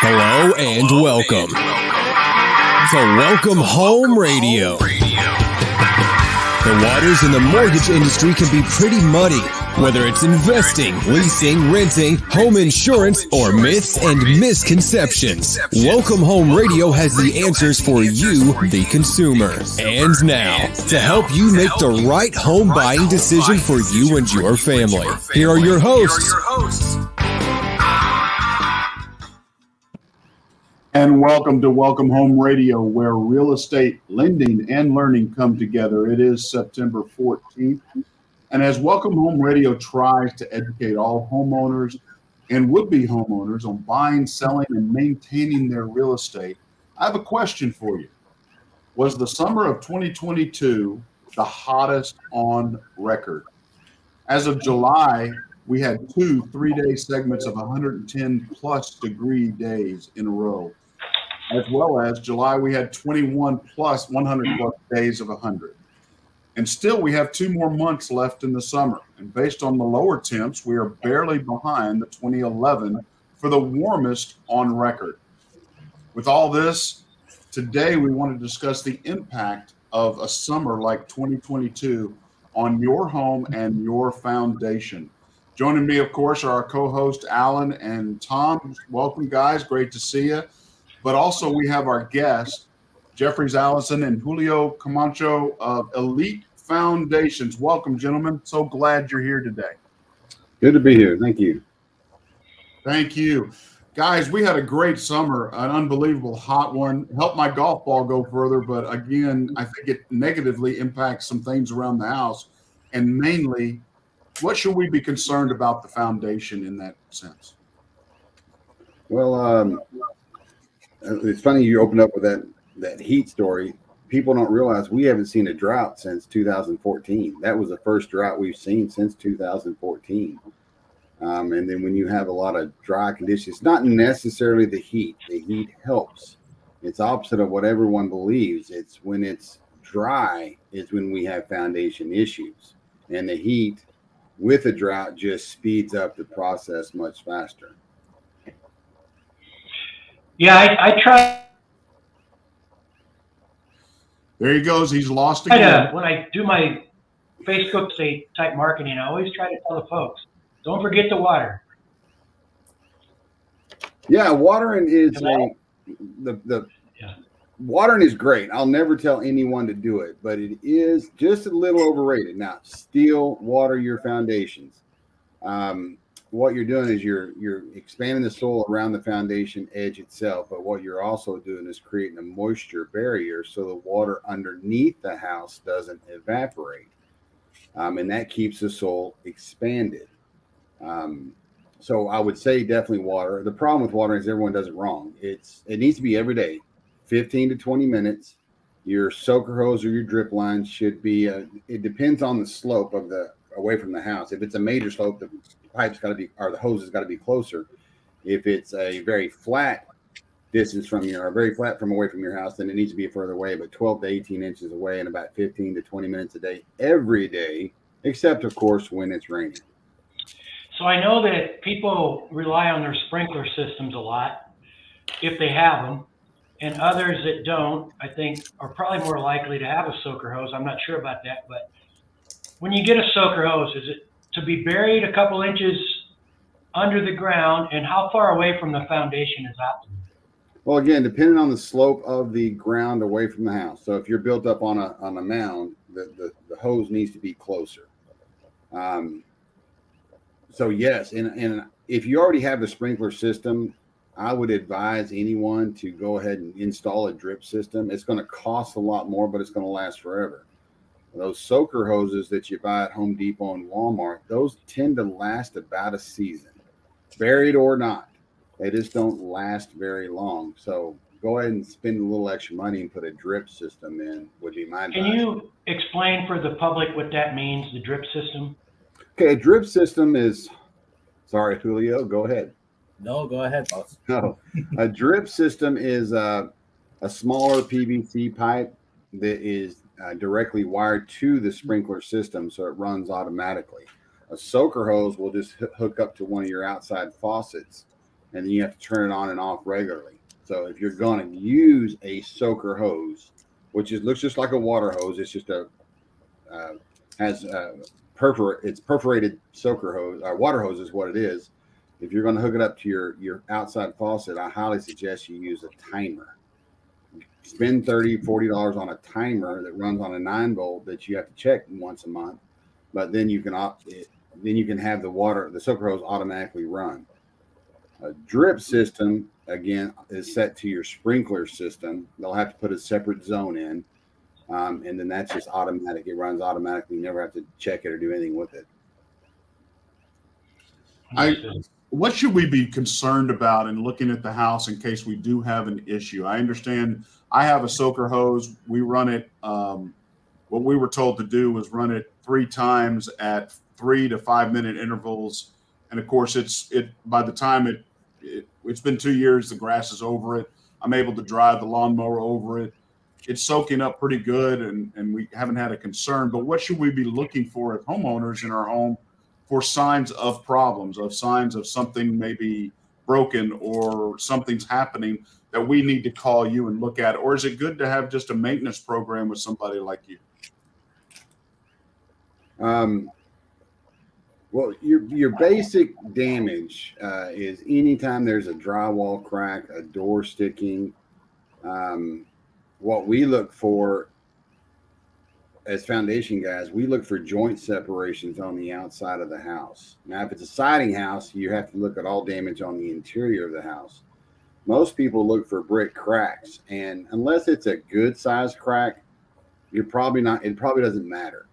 Hello and welcome to Welcome Home Radio. The waters in the mortgage industry can be pretty muddy, whether it's investing, leasing, renting, home insurance, or myths and misconceptions. Welcome Home Radio has the answers for you, the consumer. And now, to help you make the right home buying decision for you and your family, here are your hosts. And welcome to Welcome Home Radio, where real estate lending and learning come together. It is September 14th. And as Welcome Home Radio tries to educate all homeowners and would-be homeowners on buying, selling, and maintaining their real estate, I have a question for you. Was the summer of 2022 the hottest on record? As of July, we had two 3-day segments of 110 plus degree days in a row. As well as July, we had 21 plus 100 plus days of 100. And still, we have 2 more months left in the summer. And based on the lower temps, we are barely behind the 2011 for the warmest on record. With all this, today we want to discuss the impact of a summer like 2022 on your home and your foundation. Joining me, of course, are our co-hosts, Alan and Tom. Welcome, guys. Great to see you. But also we have our guests, Jeffries Allison and Julio Camacho of Elite Foundations. Welcome, gentlemen. So glad you're here today. Good to be here. Thank you. Thank you. Guys, we had a great summer, an unbelievable hot one. Helped my golf ball go further, but again, I think it negatively impacts some things around the house. And mainly, what should we be concerned about the foundation in that sense? Well, it's funny you opened up with that heat story. People don't realize we haven't seen a drought since 2014. That was the first drought we've seen since 2014. And then when you have a lot of dry conditions, not necessarily the heat. The heat helps. It's opposite of what everyone believes. It's when it's dry is when we have foundation issues. And the heat with a drought just speeds up the process much faster. Yeah, I try. There he goes. He's lost again. When I do my Facebook type marketing, I always try to tell the folks, don't forget the water. Yeah, watering is watering is great. I'll never tell anyone to do it, but it is just a little overrated. Now, still water your foundations. What you're doing is you're expanding the soil around the foundation edge itself, but what you're also doing is creating a moisture barrier so the water underneath the house doesn't evaporate, and that keeps the soil expanded. So I would say definitely water. The problem with watering is everyone does it wrong. It needs to be every day, 15 to 20 minutes. Your soaker hose or your drip line should be. It depends on the slope of the away from the house. If it's a major slope, the pipe's got to be, or the hose has got to be closer. If it's a very flat distance from you, or very flat from away from your house, then it needs to be further away, but 12 to 18 inches away and about 15 to 20 minutes a day, every day, except of course when it's raining. So I know that people rely on their sprinkler systems a lot if they have them, and others that don't, I think, are probably more likely to have a soaker hose. I'm not sure about that, but when you get a soaker hose, is it to be buried a couple inches under the ground, and how far away from the foundation is optimal? Well, again, depending on the slope of the ground away from the house. So if you're built up on a mound, the hose needs to be closer. So yes, and if you already have a sprinkler system, I would advise anyone to go ahead and install a drip system. It's going to cost a lot more, but it's going to last forever. Those soaker hoses that you buy at Home Depot and Walmart, those tend to last about a season, buried or not. They just don't last very long. So go ahead and spend a little extra money and put a drip system in would be my advice. Can you explain for the public what that means, the drip system? Okay, a drip system is, sorry, Julio, go ahead. No, go ahead, boss. No, a drip system is a smaller PVC pipe that is directly wired to the sprinkler system, so it runs automatically. A soaker hose will just hook up to one of your outside faucets and then you have to turn it on and off regularly. So if you're going to use a soaker hose, which looks just like a water hose, it's just it's perforated soaker hose. Water hose is what it is. If you're going to hook it up to your outside faucet, I highly suggest you use a timer. Spend $30-$40 on a timer that runs on a 9-volt that you have to check once a month, but then you can have the soaker hose automatically run. A drip system, again, is set to your sprinkler system. They'll have to put a separate zone in, and then that's just automatic. It runs automatically. You never have to check it or do anything with it. What should we be concerned about in looking at the house in case we do have an issue? I understand I have a soaker hose. We run it. What we were told to do was run it 3 times at 3 to 5 minute intervals. And of course, by the time it's been 2 years, the grass is over it. I'm able to drive the lawnmower over it. It's soaking up pretty good, and we haven't had a concern. But what should we be looking for as homeowners in our home for signs of problems, of signs of something maybe broken or something's happening that we need to call you and look at? Or is it good to have just a maintenance program with somebody like you? Well, your basic damage is anytime there's a drywall crack, a door sticking. What we look for as foundation guys, we look for joint separations on the outside of the house. Now, if it's a siding house, you have to look at all damage on the interior of the house. Most people look for brick cracks, and unless it's a good size crack, it probably doesn't matter.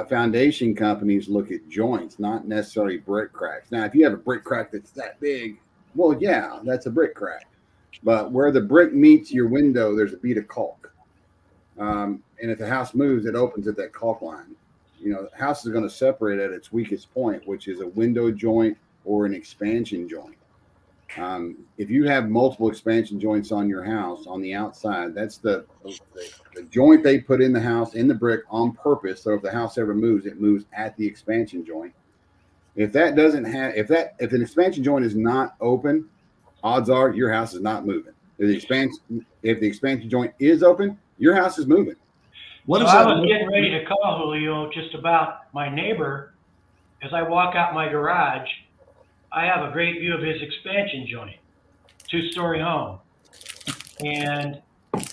Foundation companies look at joints, not necessarily brick cracks. Now, if you have a brick crack that's that big, well, yeah, that's a brick crack. But where the brick meets your window, there's a bead of caulk. And if the house moves, it opens at that caulk line. The house is going to separate at its weakest point, which is a window joint or an expansion joint. If you have multiple expansion joints on your house on the outside, that's the joint they put in the house, in the brick on purpose. So if the house ever moves, it moves at the expansion joint. If an expansion joint is not open, odds are your house is not moving. If the expansion joint is open, your house is moving. I was getting ready to call Julio just about my neighbor. As I walk out my garage, I have a great view of his expansion joint, 2-story home, and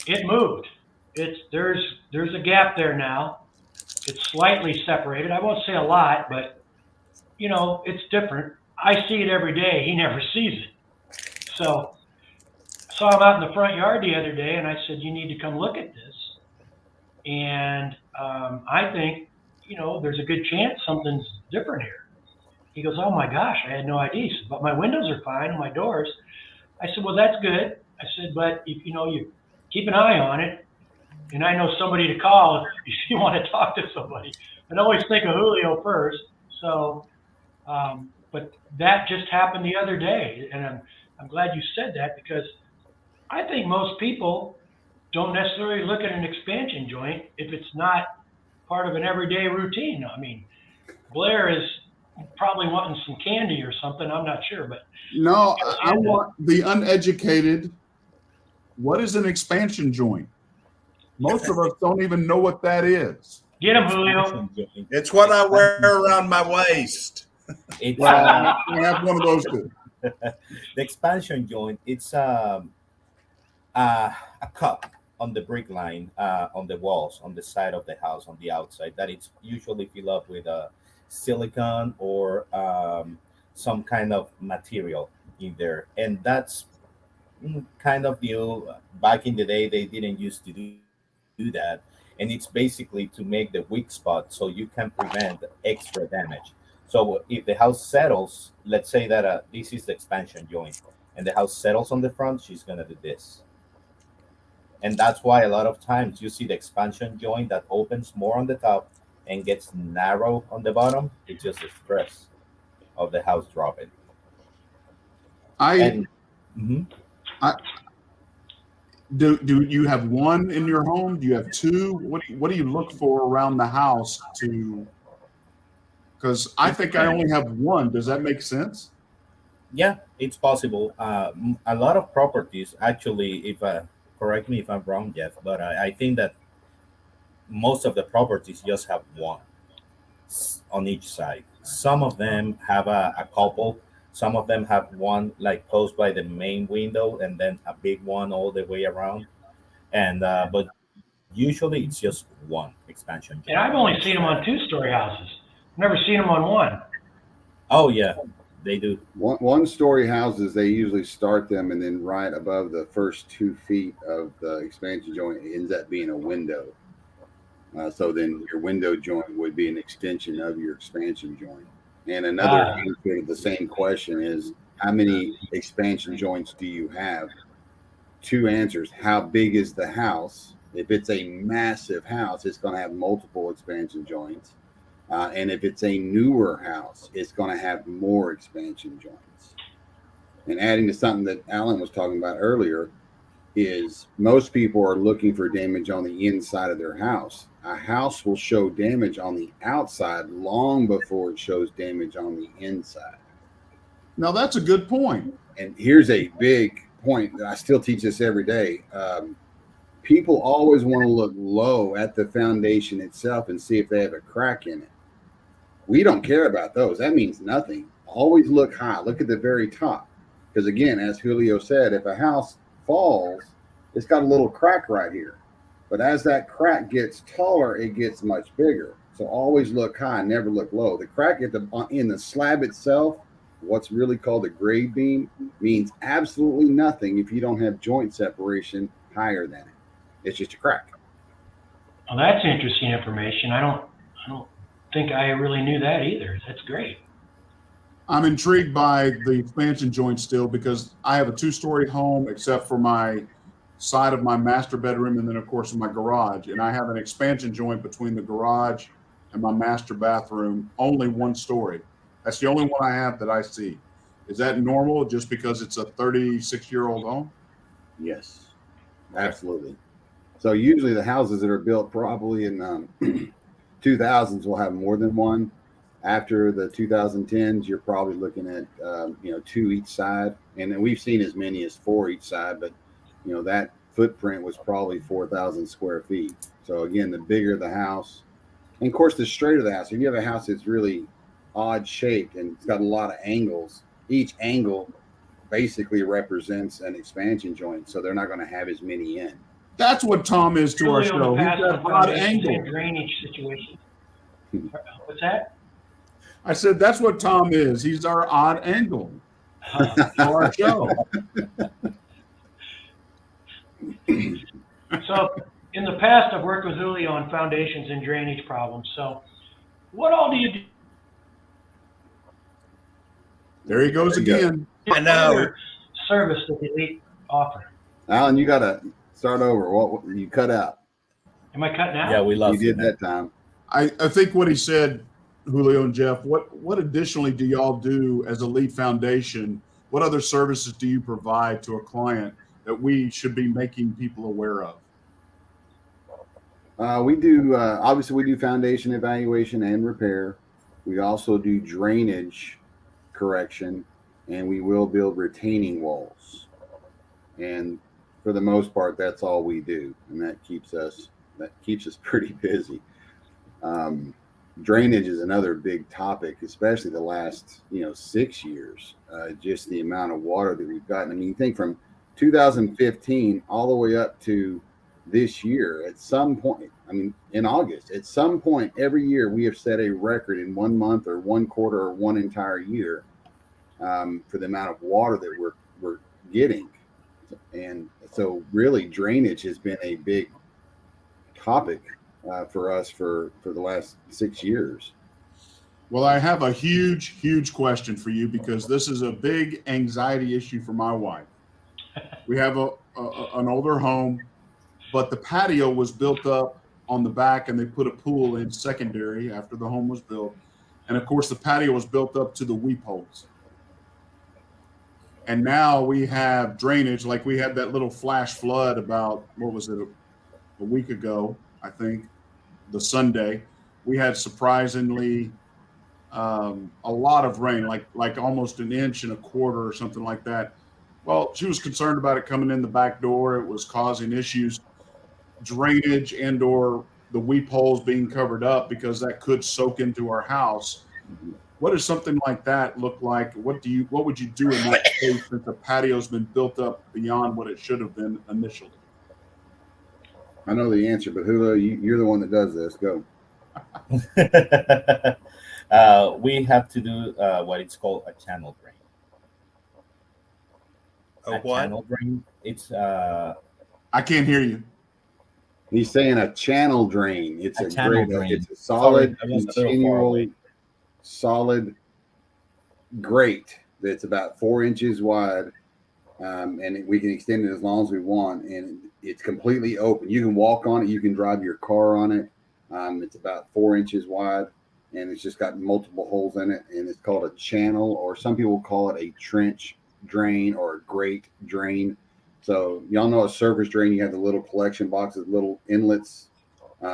it moved. There's a gap there now. It's slightly separated. I won't say a lot, but it's different. I see it every day. He never sees it. So saw him out in the front yard the other day, and I said, "You need to come look at this." And I think, there's a good chance something's different here. He goes, "Oh my gosh, I had no idea." He said, "But my windows are fine and my doors." I said, "Well, that's good." I said, "But if, you keep an eye on it, and I know somebody to call if you want to talk to somebody." And always think of Julio first. So, but that just happened the other day, and I'm glad you said that, because I think most people don't necessarily look at an expansion joint if it's not part of an everyday routine. I mean, Blair is probably wanting some candy or something. I'm not sure, but no, I want the uneducated. What is an expansion joint? Most of us don't even know what that is. Get him, Julio. It's what I wear around my waist. It's I have one of those too. the expansion joint. It's a cup on the brick line, on the walls, on the side of the house, on the outside, that it's usually filled up with silicone or some kind of material in there. And that's kind of new. Back in the day, they didn't used to do that. And it's basically to make the weak spot so you can prevent extra damage. So if the house settles, let's say that this is the expansion joint, and the house settles on the front, she's going to do this. And that's why a lot of times you see the expansion joint that opens more on the top and gets narrow on the bottom. It's just the stress of the house dropping. Do you have one in your home? Do you have two? What do you look for around the house to? Because I think I only have one. Does that make sense? Yeah, it's possible. A lot of properties, actually, if correct me if I'm wrong, Jeff, but I think that most of the properties just have one on each side. Some of them have a couple. Some of them have one like close by the main window, and then a big one all the way around. And but usually it's just one expansion And joint I've on only each seen them side. on two-story houses. Never seen them on one. Oh yeah, they do. One story houses, they usually start them, and then right above the first 2 feet of the expansion joint ends up being a window. So then your window joint would be an extension of your expansion joint. And another Ah, answer to the same question is, how many expansion joints do you have? Two answers. How big is the house? If it's a massive house, it's going to have multiple expansion joints. And if it's a newer house, it's going to have more expansion joints. And adding to something that Alan was talking about earlier, is most people are looking for damage on the inside of their house. A house will show damage on the outside long before it shows damage on the inside. Now, that's a good point. And here's a big point that I still teach this every day. People always want to look low at the foundation itself and see if they have a crack in it. We don't care about those. That means nothing. Always look high. Look at the very top. Because again, as Julio said, if a house falls, it's got a little crack right here. But as that crack gets taller, it gets much bigger. So always look high, never look low. The crack in the slab itself, what's really called a grade beam, means absolutely nothing if you don't have joint separation higher than it. It's just a crack. well, that's interesting information. I don't think I really knew that either. That's great. I'm intrigued by the expansion joint still because I have a two-story home except for my side of my master bedroom and then of course in my garage. And I have an expansion joint between the garage and my master bathroom, only one story. That's the only one I have that I see. Is that normal just because it's a 36-year-old home? Yes, absolutely. So usually the houses that are built probably in 2000s will have more than one. After the 2010s, you're probably looking at two each side, and then we've seen as many as four each side. But that footprint was probably 4,000 square feet. So again, the bigger the house, and of course the straighter the house. If you have a house that's really odd shaped and it's got a lot of angles, each angle basically represents an expansion joint. So they're not going to have as many in. That's what Tom is to our Really, on show. the He's past got on odd foundations and angles. drainage situations. What's that? I said that's what Tom is. He's our odd angle for our show. So in the past, I've worked with Julio on foundations and drainage problems. So what all do you do? There he goes again. I know. Other service that the Elite offer? Alan, you got to start over. What you cut out? Am I cutting out? Yeah, we You lost did it. that time. I think what he said, Julio and Jeff, what additionally do y'all do as Elite Foundation? What other services do you provide to a client that we should be making people aware of? We do, obviously, we do foundation evaluation and repair. We also do drainage correction, and we will build retaining walls. And for the most part, that's all we do, and that keeps us pretty busy. Drainage is another big topic, especially the last 6 years. Just the amount of water that we've gotten. I mean, you think from 2015 all the way up to this year, at some point, I mean, in August, at some point every year, we have set a record in 1 month or 1 quarter or one entire year for the amount of water that we're getting. And so really drainage has been a big topic for us for the last 6 years. Well, I have a huge question for you because this is a big anxiety issue for my wife. We have an older home, but the patio was built up on the back and they put a pool in secondary after the home was built. And of course, the patio was built up to the weep holes. And now we have drainage, like we had that little flash flood about, what was it, a week ago, I think, the Sunday. We had surprisingly a lot of rain, like almost an inch and a quarter or something like that. Well, she was concerned about it coming in the back door. It was causing issues, drainage and or the weep holes being covered up because that could soak into our house. What does something like that look like? What would you do in that case since the patio's been built up beyond what it should have been initially? I know the answer, but Julio, you're the one that does this. Go. We have to do what it's called a channel drain. A what? Channel drain. It's I can't hear you. He's saying a channel drain. It's a channel great, drain. it's a solid, Sorry, I was a little far continual, away. solid grate that's about 4 inches wide, and we can extend it as long as we want. And it's completely open. You can walk on it. You can drive your car on it. It's about 4 inches wide, and it's just got multiple holes in it. And it's called a channel, or some people call it a trench drain or a grate drain. So y'all know a surface drain, you have the little collection boxes, little inlets.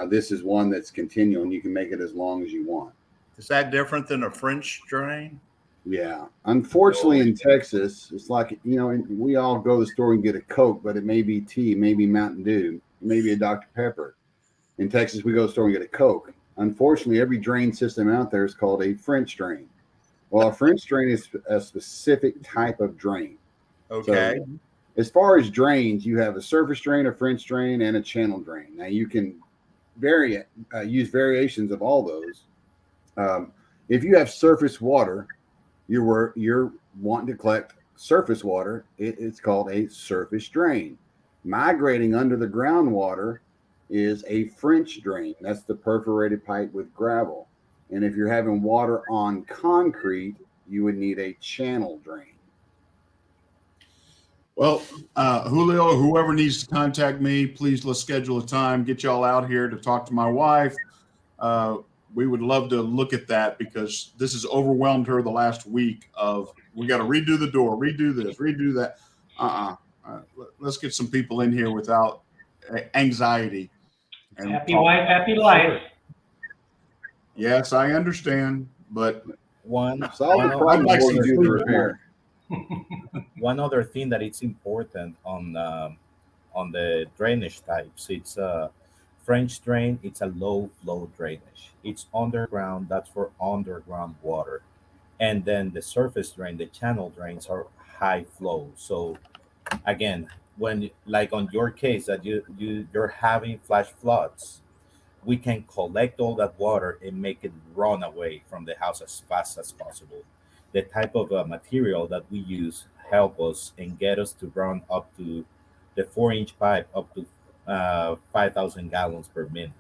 This is one that's continual, and you can make it as long as you want. Is that different than a French drain? Yeah. Unfortunately, in Texas, it's like, we all go to the store and get a Coke, but it may be tea, maybe Mountain Dew, maybe a Dr. Pepper. In Texas, we go to the store and get a Coke. Unfortunately, every drain system out there is called a French drain. Well, a French drain is a specific type of drain. Okay. So, as far as drains, you have a surface drain, a French drain, and a channel drain. Now you can use variations of all those. If you have surface water, you're wanting to collect surface water. It's called a surface drain. Migrating under the groundwater is a French drain. That's the perforated pipe with gravel. And if you're having water on concrete, you would need a channel drain. Well, Julio, whoever needs to contact me, please let's schedule a time, get y'all out here to talk to my wife. We would love to look at that because this has overwhelmed her the last week of we got to redo the door, redo this, redo that. Let's get some people in here without anxiety. And happy wife, happy life. Yes, I understand, but one I'd like to do the repair. One other thing that it's important on the drainage types, it's a French drain. It's a low flow drainage. It's underground. That's for underground water. And then the surface drain, the channel drains are high flow. So again, when like on your case that you're having flash floods, we can collect all that water and make it run away from the house as fast as possible. The type of material that we use help us and get us to run up to the 4-inch pipe up to 5,000 gallons per minute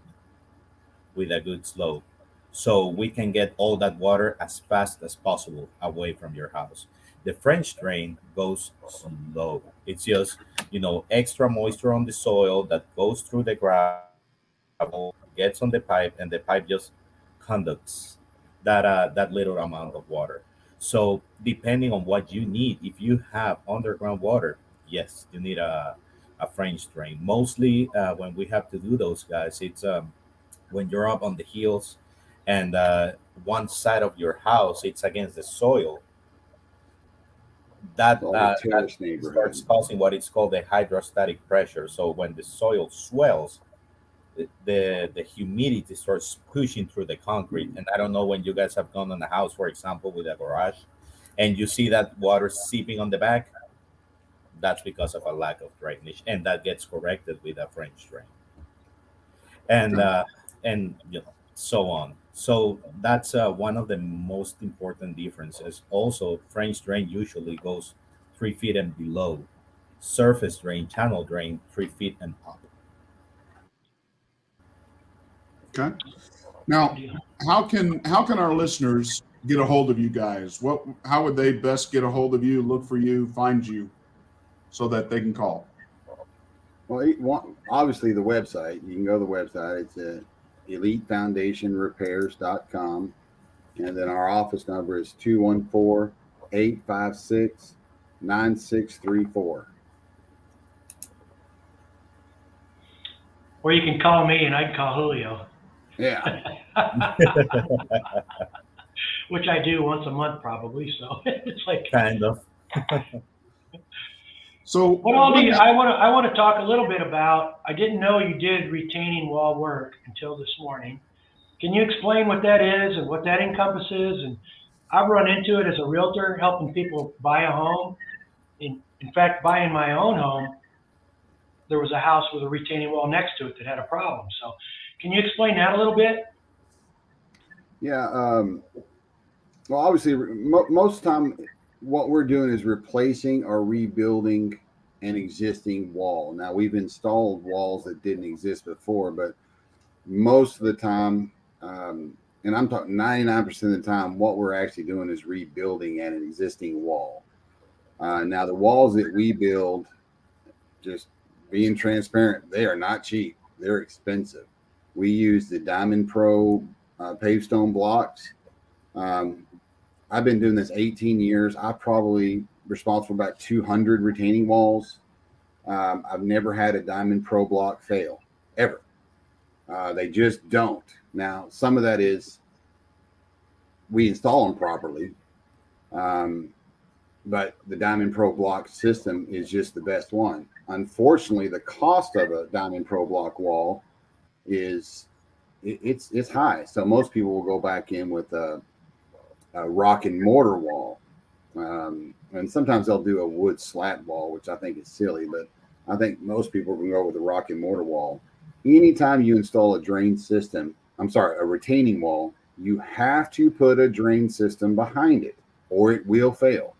with a good slope. So we can get all that water as fast as possible away from your house. The French drain goes slow. It's just, extra moisture on the soil that goes through the gravel, gets on the pipe, and the pipe just conducts that little amount of water. So depending on what you need, if you have underground water, yes, you need a French drain. Mostly when we have to do those, guys, it's when you're up on the hills and one side of your house, it's against the soil. That starts causing what is called the hydrostatic pressure. So when the soil swells, the humidity starts pushing through the concrete. And I don't know when you guys have gone on a house, for example, with a garage, and you see that water seeping on the back. That's because of a lack of drainage, and that gets corrected with a French drain, and so on. So that's one of the most important differences. Also, French drain usually goes 3 feet and below. Surface drain, channel drain, 3 feet and up. Okay. Now, how can our listeners get a hold of you guys? How would they best get a hold of you, look for you, find you, so that they can call? Well, obviously the website. You can go to the website. It's elitefoundationrepairs.com, and then our office number is 214-856-9634. Or you can call me and I can call Julio. Yeah. which I do once a month probably. So it's like, Kind of. So what all do you, I want to talk a little bit about, I didn't know you did retaining wall work until this morning. Can you explain what that is and what that encompasses? And I've run into it as a realtor helping people buy a home. In fact, buying my own home, there was a house with a retaining wall next to it that had a problem. So can you explain that a little bit? Yeah. Well, obviously, most of the time, what we're doing is replacing or rebuilding an existing wall. Now, we've installed walls that didn't exist before, but most of the time, and I'm talking 99% of the time, what we're actually doing is rebuilding an existing wall. Now, the walls that we build, just being transparent, they are not cheap. They're expensive. We use the Diamond Pro paved stone blocks. I've been doing this 18 years. I'm probably responsible for about 200 retaining walls. I've never had a Diamond Pro block fail, ever. They just don't. Now, some of that is we install them properly, but the Diamond Pro block system is just the best one. Unfortunately, the cost of a Diamond Pro block wall is it's high. So most people will go back in with a rock and mortar wall, and sometimes they'll do a wood slat wall, which I think is silly, but I think most people can go with a rock and mortar wall. Anytime you install a a retaining wall, you have to put a drain system behind it or it will fail.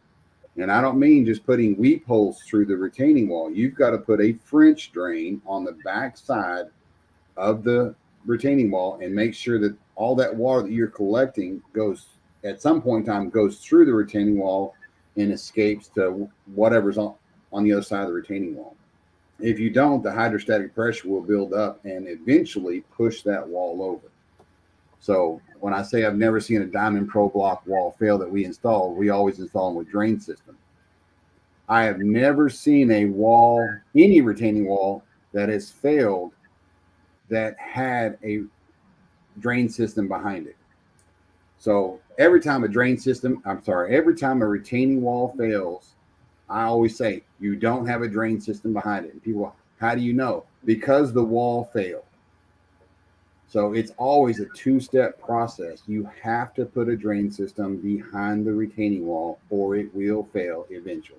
And I don't mean just putting weep holes through the retaining wall. You've got to put a French drain on the back side of the retaining wall and make sure that all that water that you're collecting goes, at some point in time, goes through the retaining wall and escapes to whatever's on the other side of the retaining wall. If you don't, the hydrostatic pressure will build up and eventually push that wall over. So when I say I've never seen a Diamond Pro block wall fail that we install, we always install them with drain system. I have never seen a wall, any retaining wall, that has failed that had a drain system behind it. So every time a retaining wall fails, I always say, you don't have a drain system behind it. And people, how do you know? Because the wall failed. So it's always a two-step process. You have to put a drain system behind the retaining wall or it will fail eventually.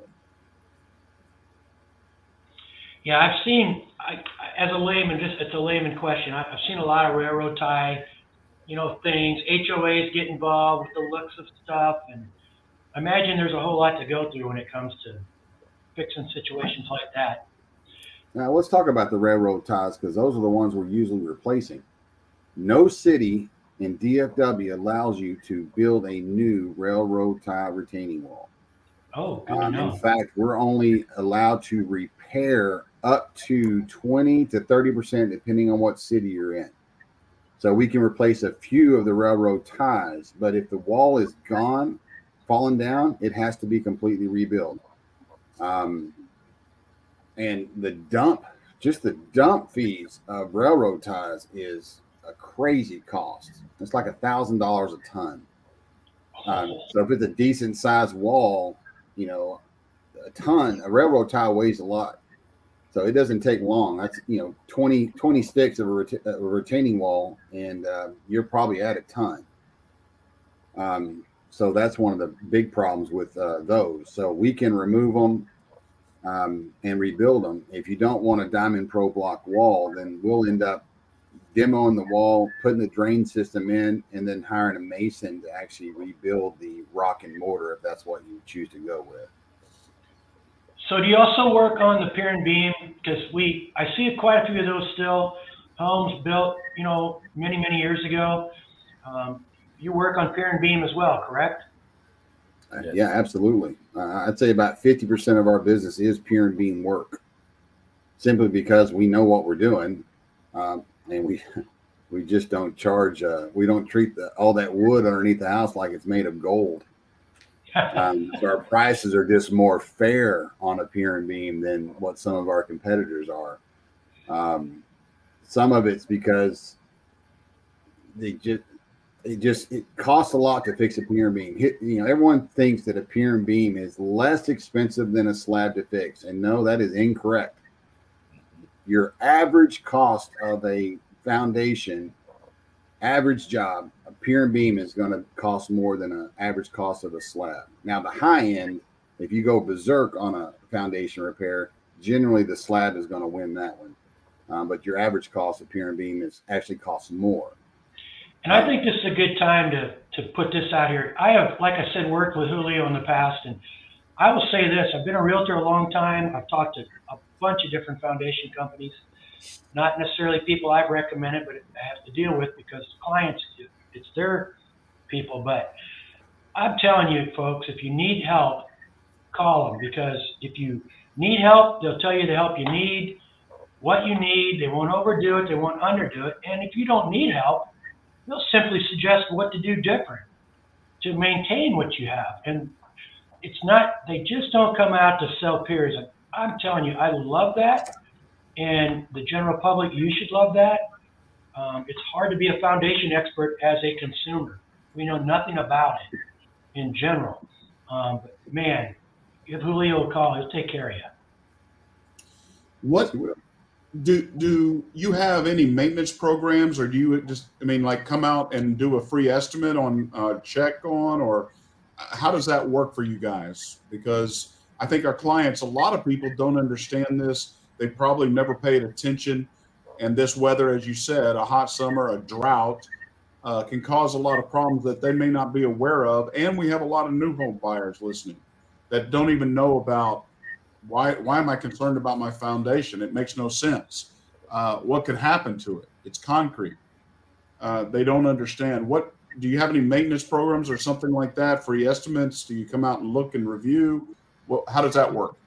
Yeah, I've seen, as a layman, it's a layman question. I've seen a lot of railroad tie, things. HOAs get involved with the looks of stuff, and I imagine there's a whole lot to go through when it comes to fixing situations like that. Now let's talk about the railroad ties, because those are the ones we're usually replacing. No city in DFW allows you to build a new railroad tie retaining wall. Oh, good to know. In fact, we're only allowed to repair up to 20 to 30%, depending on what city you're in. So we can replace a few of the railroad ties, but if the wall is gone, fallen down, it has to be completely rebuilt. And the dump fees of railroad ties is a crazy cost. It's like $1,000 a ton. So if it's a decent sized wall, a railroad tie weighs a lot. So it doesn't take long. That's, 20 sticks of a retaining wall, and you're probably at a ton. So that's one of the big problems with those. So we can remove them and rebuild them. If you don't want a Diamond Pro block wall, then we'll end up demoing the wall, putting the drain system in, and then hiring a mason to actually rebuild the rock and mortar if that's what you choose to go with. So do you also work on the pier and beam? Because I see quite a few of those still, homes built, many, many years ago. You work on pier and beam as well, correct? Yeah, absolutely. I'd say about 50% of our business is pier and beam work, simply because we know what we're doing, and we just don't charge. We don't treat all that wood underneath the house like it's made of gold. So our prices are just more fair on a pier and beam than what some of our competitors are. Some of it's because it costs a lot to fix a pier and beam. Everyone thinks that a pier and beam is less expensive than a slab to fix, and no, that is incorrect. Your average cost of a foundation, average job, a pier and beam is going to cost more than an average cost of a slab. Now, the high end, if you go berserk on a foundation repair, generally the slab is going to win that one. But your average cost of pier and beam actually costs more. And I think this is a good time to put this out here. I have, like I said, worked with Julio in the past, and I will say this: I've been a realtor a long time. I've talked to a bunch of different foundation companies, not necessarily people I've recommended, but I have to deal with because clients, it's their people. But I'm telling you, folks, if you need help, call them, because if you need help, they'll tell you the help you need, what you need. They won't overdo it. They won't underdo it. And if you don't need help, they'll simply suggest what to do different to maintain what you have. And it's not, they just don't come out to sell piers. And I'm telling you, I love that. And the general public, you should love that. It's hard to be a foundation expert as a consumer. We know nothing about it in general. But man, give Julio a call. He'll take care of you. What do you have any maintenance programs, or do you just, like come out and do a free estimate on check on, or how does that work for you guys? Because I think our clients, a lot of people don't understand this. They probably never paid attention. And this weather, as you said, a hot summer, a drought, can cause a lot of problems that they may not be aware of. And we have a lot of new home buyers listening that don't even know about why am I concerned about my foundation? It makes no sense. What could happen to it? It's concrete. They don't understand. Do you have any maintenance programs or something like that? Free estimates? Do you come out and look and review? How does that work?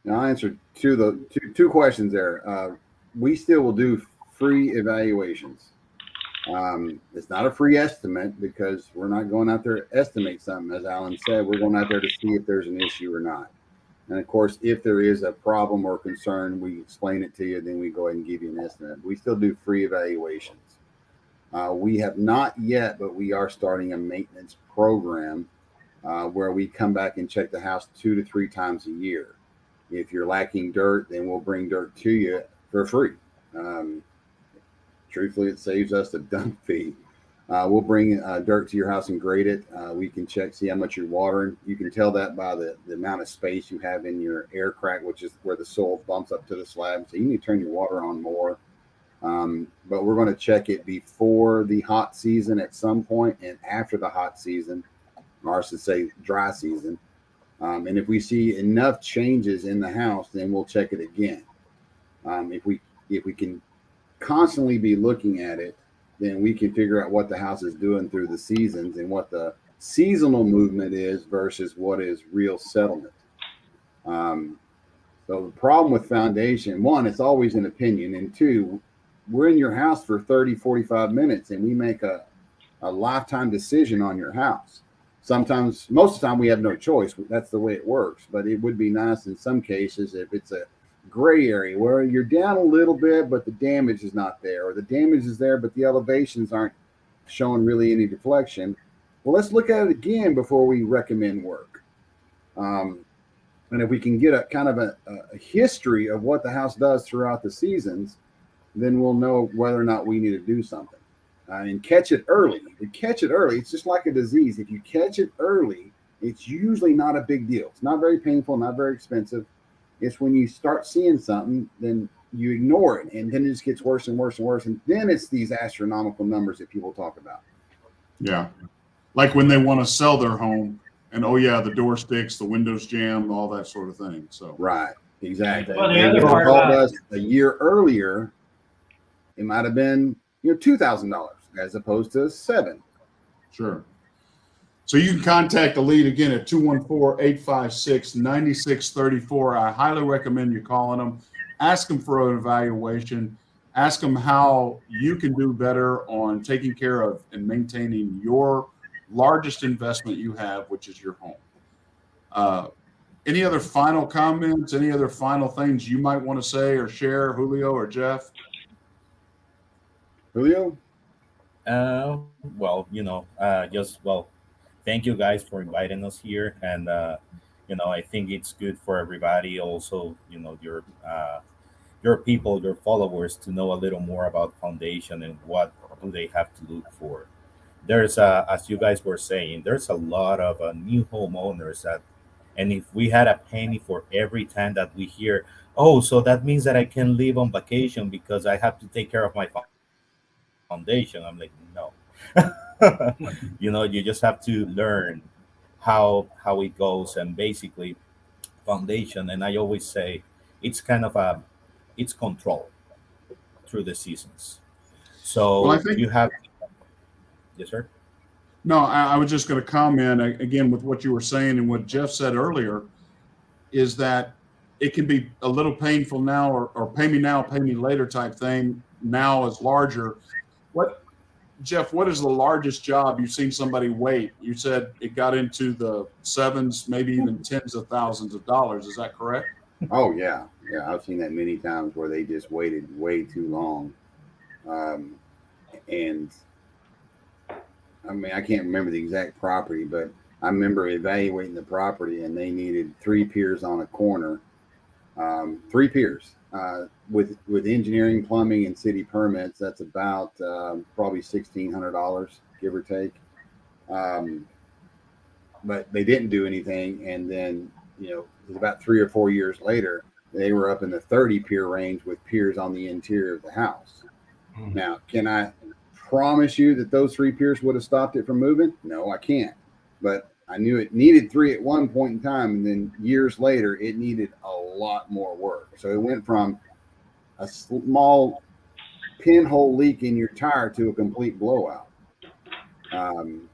Now, I'll answer two questions there. We still will do free evaluations. It's not a free estimate because we're not going out there to estimate something. As Alan said, we're going out there to see if there's an issue or not. And of course, if there is a problem or concern, we explain it to you, then we go ahead and give you an estimate. We still do free evaluations. We have not yet, but we are starting a maintenance program where we come back and check the house 2 to 3 times a year. If you're lacking dirt, then we'll bring dirt to you for free. Truthfully, it saves us a dump fee. We'll bring dirt to your house and grade it. We can check, see how much you're watering. You can tell that by the amount of space you have in your air crack, which is where the soil bumps up to the slab. So you need to turn your water on more. But we're going to check it before the hot season at some point and after the hot season, or I should say dry season. And if we see enough changes in the house, then we'll check it again. If we can constantly be looking at it, then we can figure out what the house is doing through the seasons and what the seasonal movement is versus what is real settlement. So the problem with foundation, one, it's always an opinion. And two, we're in your house for 30, 45 minutes and we make a lifetime decision on your house. Sometimes, most of the time we have no choice. That's the way it works. But it would be nice in some cases if it's a gray area where you're down a little bit, but the damage is not there, or the damage is there, but the elevations aren't showing really any deflection. Well, let's look at it again before we recommend work. And if we can get a kind of a history of what the house does throughout the seasons, then we'll know whether or not we need to do something. And catch it early. If you catch it early, it's just like a disease. If you catch it early, it's usually not a big deal. It's not very painful, not very expensive. It's when you start seeing something, then you ignore it, and then it just gets worse and worse and worse. And then it's these astronomical numbers that people talk about. Yeah. Like when they want to sell their home and, oh, yeah, the door sticks, the windows jammed, all that sort of thing. So right. Exactly. Well, the other part about us a year earlier, it might have been $2,000 as opposed to $7,000. Sure. So you can contact the lead again at 214-856-9634. I highly recommend you calling them. Ask them for an evaluation. Ask them how you can do better on taking care of and maintaining your largest investment you have, which is your home. Any other final comments? Any other final things you might want to say or share, Julio or Jeff? Julio? Uh, well, just well, thank you guys for inviting us here, and I think it's good for everybody. Also, your people, your followers, to know a little more about foundation and what do they have to look for. There's as you guys were saying, there's a lot of new homeowners that, and if we had a penny for every time that we hear, oh, so that means that I can live on vacation because I have to take care of my foundation. I'm like, no. You just have to learn how it goes, and basically foundation. And I always say it's kind of it's control through the seasons. Well, I So think you have, yes, sir. no, I was just going to comment again with what you were saying and what Jeff said earlier is that it can be a little painful now or pay me now, pay me later type thing. Now is larger. What, Jeff, what is the largest job you've seen somebody wait? You said it got into the sevens, maybe even tens of thousands of dollars. Is that correct? Oh yeah, yeah. I've seen that many times where they just waited way too long, um, and I mean I can't remember the exact property, but I remember evaluating the property, and they needed three piers on a corner, three piers with engineering, plumbing, and city permits. That's about probably $1,600, give or take. Um, but they didn't do anything, and then it was about 3 or 4 years later they were up in the 30 pier range with piers on the interior of the house. Now, can I promise you that those three piers would have stopped it from moving? No, I can't. But I knew it needed three at one point in time, and then years later, it needed a lot more work. So it went from a small pinhole leak in your tire to a complete blowout. Um,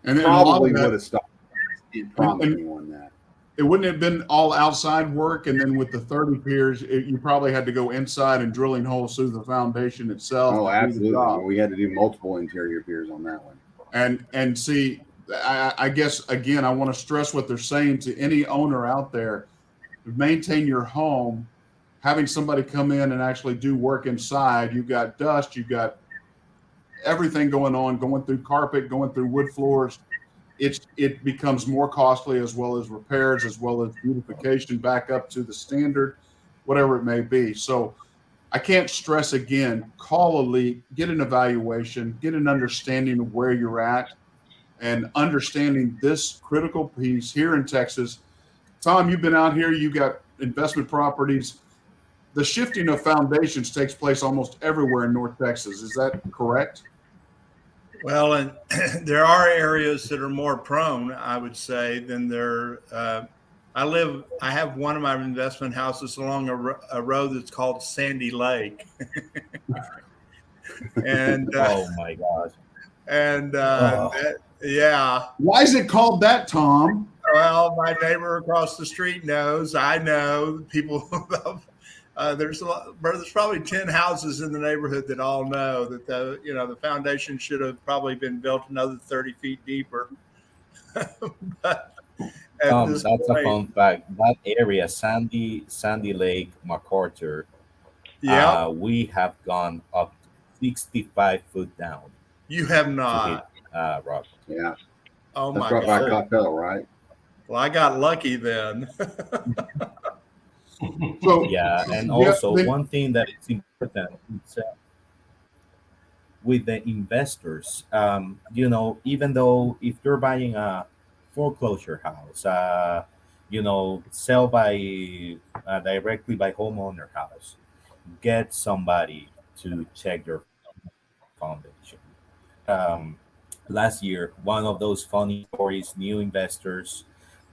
And then a lot Probably of would that, have stopped. Didn't promise and anyone that. it wouldn't have been all outside work. And then with the 30 piers, you probably had to go inside and drilling holes through the foundation itself Oh, to do the absolutely. I job. mean, we had to do multiple interior piers on that one. And see, I guess again, I want to stress what they're saying to any owner out there: to maintain your home, having somebody come in and actually do work inside. You've got dust, you've got everything going on, going through carpet, going through wood floors. It becomes more costly, as well as repairs, as well as beautification back up to the standard, whatever it may be. So I can't stress again, call a leak, get an evaluation, get an understanding of where you're at, and understanding this critical piece here in Texas. Tom, you've been out here, you got investment properties. The shifting of foundations takes place almost everywhere in North Texas. Is that correct? Well, and there are areas that are more prone, I would say, than there. I have one of my investment houses along a road that's called Sandy Lake, and Oh my gosh. Oh, yeah. Why is it called that, Tom? Well, my neighbor across the street knows. I know people. There's probably 10 houses in the neighborhood that all know that the foundation should have probably been built another 30 feet deeper. But at this that's a point, fun fact. That area, Sandy Lake, MacArthur, yep, we have gone up 65 foot down you have to hit not. rock. Yeah, Oh that's my right Yes, by God. sir. Coppell, right? Well, I got lucky then. So, Yeah, and yeah, also then, one thing that is important is, with the investors, even though if you're buying a foreclosure house, sell by directly by homeowner house, get somebody to check your foundation. Um, Last year, one of those funny stories, new investors,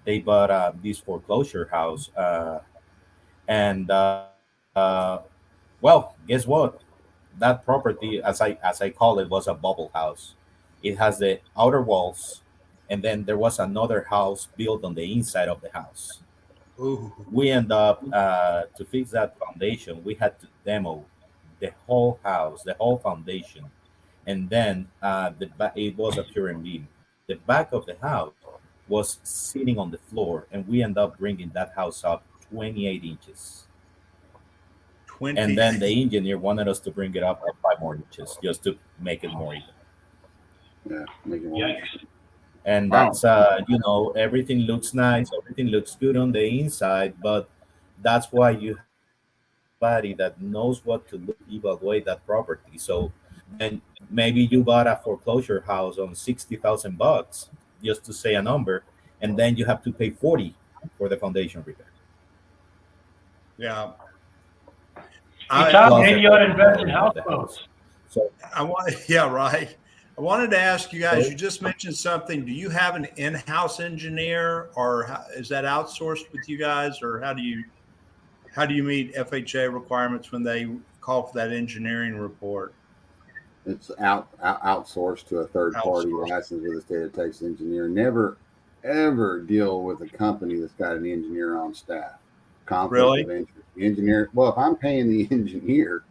they bought this foreclosure house, and well, guess what? That property, as I call it, was a bubble house. It has the outer walls, and then there was another house built on the inside of the house. Ooh. We end up to fix that foundation. We had to demo the whole house, the whole foundation, and then it was a pure and beam. The back of the house was sitting on the floor, and we end up bringing that house up 28 inches. 20. And then the engineer wanted us to bring it up 5 more inches just to make it more even. Yeah, make it more. Yikes. And Wow. that's everything looks nice, everything looks good on the inside, but that's why you have somebody that knows what to look, evaluate that property. So then maybe you bought a foreclosure house on $60,000, just to say a number, and then you have to pay 40 for the foundation repair. Yeah. Hey, Tom, Plus maybe the you ought to invest in cooling house of the boats. house. So Yeah, right. I wanted to ask you guys, So- you just mentioned something. Do you have an in-house engineer, or is that outsourced with you guys, or how do you meet FHA requirements when they call for that engineering report? It's outsourced to a third party Outsourced. licensed with the state of Texas engineer. Never ever deal with a company that's got an engineer on staff. Conflict Really? of interest. The engineer. Well, if I'm paying the engineer,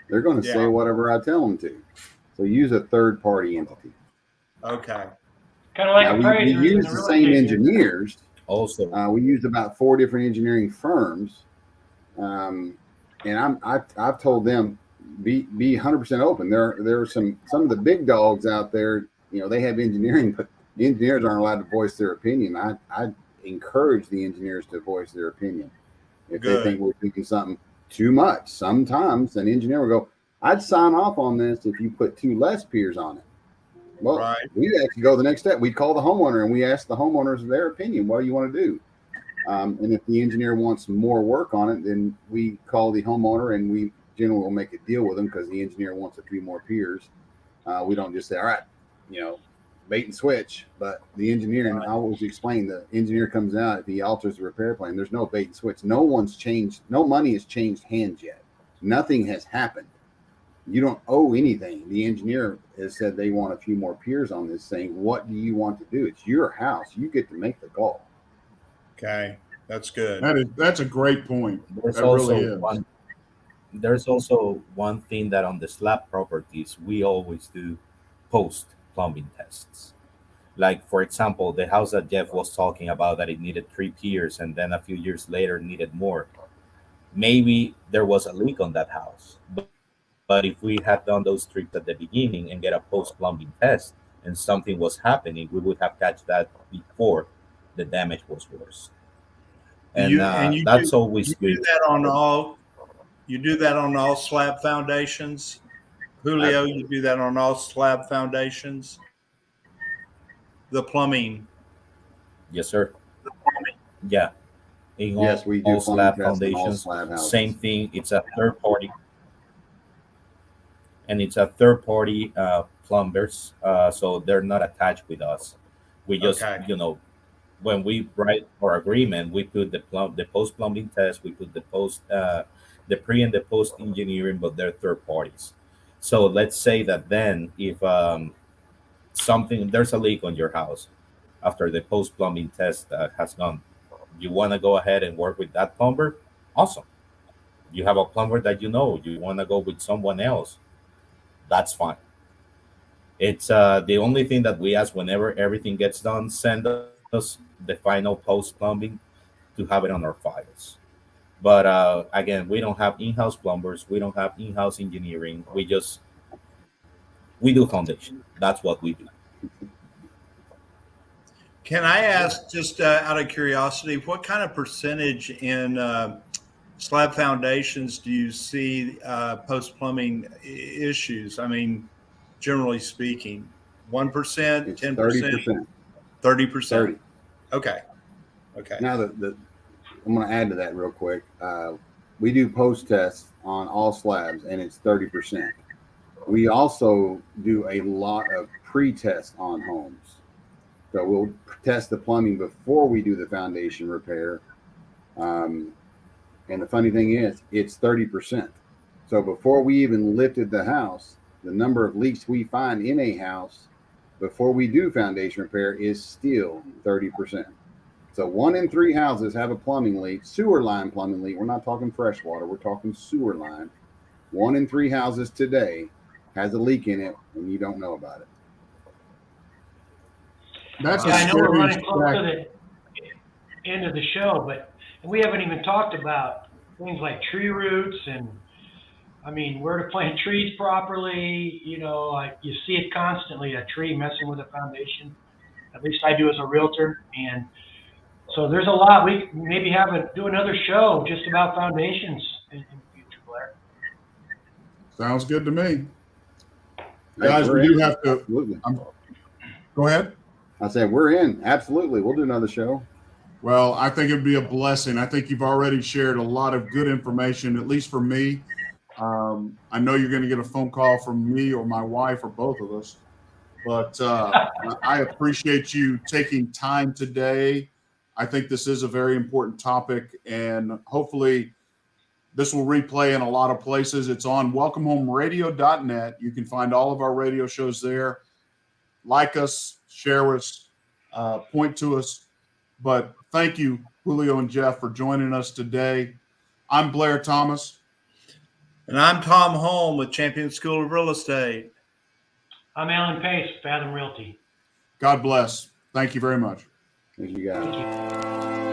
they're going to say Yeah. whatever I tell them to. So use a third party entity. Okay. Kind of like Now, we appraisers in use the the real same estate business. engineers. also, We used about 4 different engineering firms, and I've told them be 100% open. There are some of the big dogs out there. You know, they have engineering, but the engineers aren't allowed to voice their opinion. I encourage the engineers to voice their opinion if Good. they think we're thinking something too much. Sometimes an engineer will go, "I'd sign off on this if you put 2 less piers on it." Well, Right. we actually go the next step. We call the homeowner and we ask the homeowners their opinion. What do you want to do? And if the engineer wants more work on it, then we call the homeowner and we generally will make a deal with them because the engineer wants a few more piers. We don't just say, all right, bait and switch. But the engineer, and I always explain, the engineer comes out, if he alters the repair plan, there's no bait and switch. No money has changed hands yet. Nothing has happened. You don't owe anything. The engineer has said they want a few more piers on this thing. What do you want to do? It's your house. You get to make the call. Okay. That's good. That's a great point. there's That really also is. one thing that on the slab properties we always do post plumbing tests. Like, for example, the house that Jeff was talking about, that it needed 3 piers and then a few years later needed more. Maybe there was a leak on that house, but if we had done those tricks at the beginning and get a post plumbing test and something was happening, we would have catch that before the damage was worse. And that's always You good. do that on all. You do that on all slab foundations, Julio. You do that on all slab foundations. The plumbing. Yes, sir. Yeah. In Yes, we do all slab plumbing tests on all foundations. slab houses. Same thing. It's a third party, and it's a third party plumbers. So they're not attached with us. We just, Okay. when we write our agreement, we put the post plumbing test, we put the pre and the post engineering, but they're third parties. So let's say that then if there's a leak on your house after the post plumbing test has gone, you want to go ahead and work with that plumber, awesome. You have a plumber that you want to go with someone else, that's fine. It's the only thing that we ask whenever everything gets done, send us the final post plumbing to have it on our files. But again, we don't have in-house plumbers, we don't have in-house engineering. We do foundation. That's what we do. Can I ask, just out of curiosity, what kind of percentage in slab foundations do you see post plumbing issues? I mean, generally speaking, 1%, It's 10%, 30%. 30%. 30. Okay. Now, I'm going to add to that real quick. We do post tests on all slabs, and it's 30%. We also do a lot of pre-tests on homes. So we'll test the plumbing before we do the foundation repair. And the funny thing is, it's 30%. So before we even lifted the house, the number of leaks we find in a house before we do foundation repair is still 30%. So 1 in 3 houses have a plumbing leak, sewer line plumbing leak. We're not talking fresh water, we're talking sewer line. 1 in 3 houses today has a leak in it, and you don't know about it. That's a Yeah, I know we're scary running close fact. to the end of the show, but we haven't even talked about things like tree roots and I mean, where to plant trees properly. You see it constantly, a tree messing with a foundation. At least I do as a realtor. And so there's a lot. We maybe do another show just about foundations in the future, Blair. Sounds good to me. Hey, Guys, we do have to. Absolutely. Go ahead. I said, we're in. Absolutely. We'll do another show. Well, I think it'd be a blessing. I think you've already shared a lot of good information, at least for me. I know you're going to get a phone call from me or my wife or both of us. But I appreciate you taking time today. I think this is a very important topic, and hopefully this will replay in a lot of places. It's on welcomehomeradio.net. You can find all of our radio shows there. Like us, share us, point to us. But thank you, Julio and Jeff, for joining us today. I'm Blair Thomas. And I'm Thom Hulme with Champion School of Real Estate. I'm Alan Pace, Fathom Realty. God bless. Thank you very much. Thank you, guys. Thank you.